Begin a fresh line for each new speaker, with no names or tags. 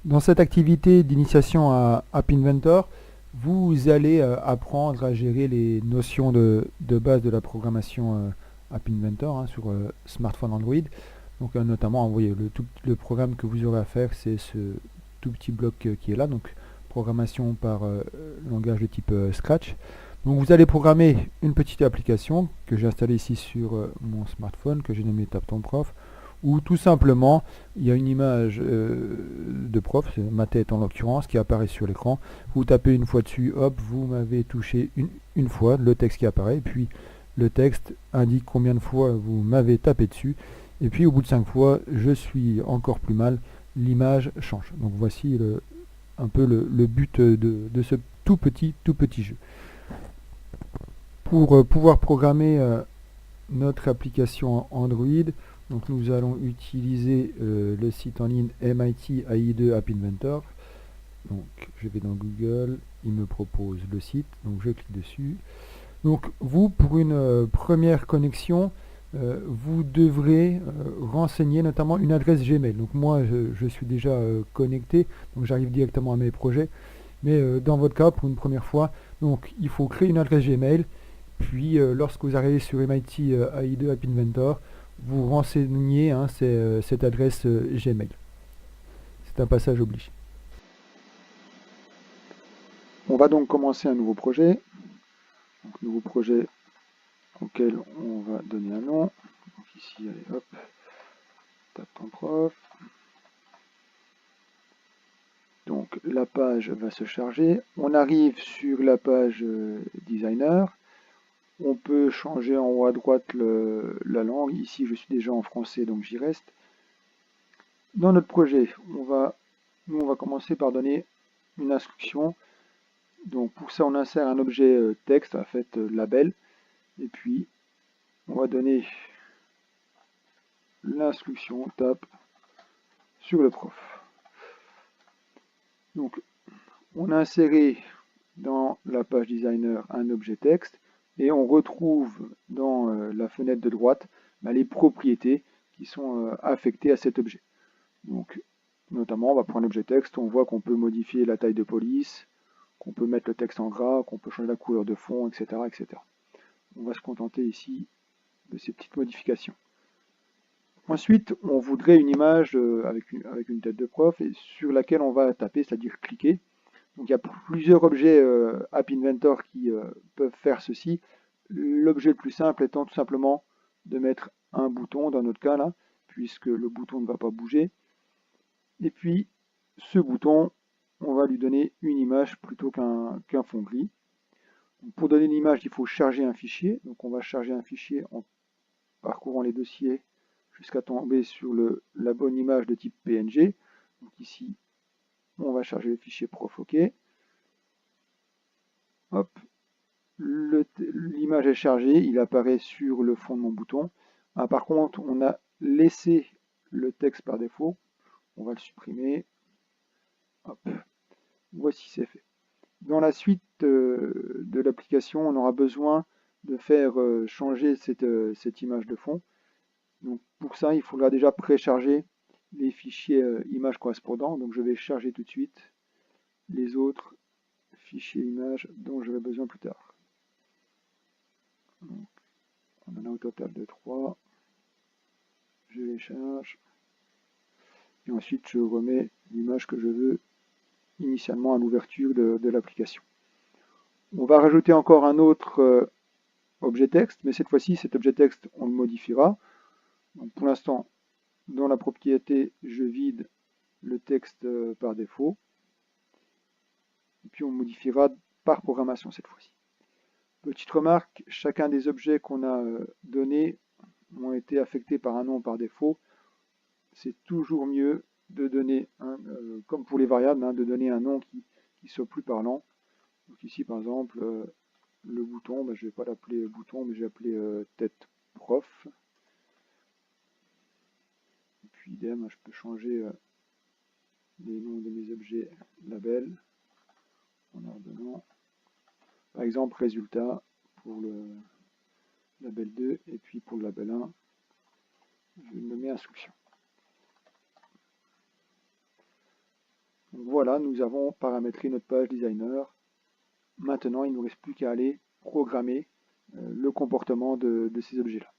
Dans cette activité d'initiation à App Inventor, vous allez apprendre à gérer les notions de base de la programmation App Inventor sur smartphone Android. Donc notamment, vous voyez, le programme que vous aurez à faire, c'est ce tout petit bloc qui est là, donc programmation par langage de type Scratch. Donc vous allez programmer une petite application que j'ai installée ici sur mon smartphone, que j'ai nommée TapTonProf, ou tout simplement il y a une image de prof, c'est ma tête en l'occurrence, qui apparaît sur l'écran. Vous tapez une fois dessus, hop, vous m'avez touché une fois, le texte qui apparaît, et puis le texte indique combien de fois vous m'avez tapé dessus, et puis au bout de 5 fois, je suis encore plus mal, l'image change. Donc voici un peu le but de ce tout petit jeu. Pour pouvoir programmer notre application Android, donc nous allons utiliser le site en ligne MIT AI2 App Inventor. Donc je vais dans Google, il me propose le site, donc je clique dessus. Donc vous, pour une première connexion, vous devrez renseigner notamment une adresse Gmail. Donc moi, je suis déjà connecté, donc j'arrive directement à mes projets. Mais dans votre cas, pour une première fois, donc il faut créer une adresse Gmail. Puis lorsque vous arrivez sur MIT AI2 App Inventor, vous renseignez cette adresse Gmail. C'est un passage obligé.
On va donc commencer un nouveau projet. Donc, nouveau projet auquel on va donner un nom. Donc ici, allez hop, tape ton prof. Donc la page va se charger. On arrive sur la page designer. On peut changer en haut à droite la langue. Ici, je suis déjà en français, donc j'y reste. Dans notre projet, nous, on va commencer par donner une instruction. Donc pour ça, on insère un objet texte, en fait label. Et puis, on va donner l'instruction tape sur le prof. Donc, on a inséré dans la page designer un objet texte et on retrouve dans la fenêtre de droite les propriétés qui sont affectées à cet objet. Donc, notamment, on va prendre l'objet texte, on voit qu'on peut modifier la taille de police, qu'on peut mettre le texte en gras, qu'on peut changer la couleur de fond, etc., etc. On va se contenter ici de ces petites modifications. Ensuite, on voudrait une image avec une tête de prof et sur laquelle on va taper, c'est-à-dire cliquer. Donc il y a plusieurs objets App Inventor qui peuvent faire ceci. L'objet le plus simple étant tout simplement de mettre un bouton, dans notre cas là, puisque le bouton ne va pas bouger. Et puis, ce bouton, on va lui donner une image plutôt qu'un fond gris. Donc, pour donner une image, il faut charger un fichier. Donc on va charger un fichier en parcourant les dossiers jusqu'à tomber sur la bonne image de type PNG. Donc ici, on va charger le fichier prof OK. Hop, l'image est chargée, il apparaît sur le fond de mon bouton. Ah, par contre, on a laissé le texte par défaut. On va le supprimer. Hop, voici c'est fait. Dans la suite de l'application, on aura besoin de faire changer cette image de fond. Donc pour ça, il faudra déjà précharger les fichiers images correspondants. Donc je vais charger tout de suite les autres fichiers images dont j'aurai besoin plus tard. Donc, on en a au total de 3. Je les charge. Et ensuite, je remets l'image que je veux initialement à l'ouverture de l'application. On va rajouter encore un autre objet texte, mais cette fois-ci, cet objet texte, on le modifiera. Donc, pour l'instant, dans la propriété, je vide le texte par défaut. Et puis, on modifiera par programmation cette fois-ci. Petite remarque, chacun des objets qu'on a donnés ont été affectés par un nom par défaut. C'est toujours mieux de donner, comme pour les variables, de donner un nom qui soit plus parlant. Donc ici, par exemple, le bouton, je ne vais pas l'appeler bouton, mais je vais l'appeler tête prof. Et puis idem, je peux changer les noms de mes objets labels en leur donnant, par exemple, résultat pour le label 2, et puis pour le label 1, je vais nommer instruction. Donc voilà, nous avons paramétré notre page designer. Maintenant, il ne nous reste plus qu'à aller programmer le comportement de ces objets-là.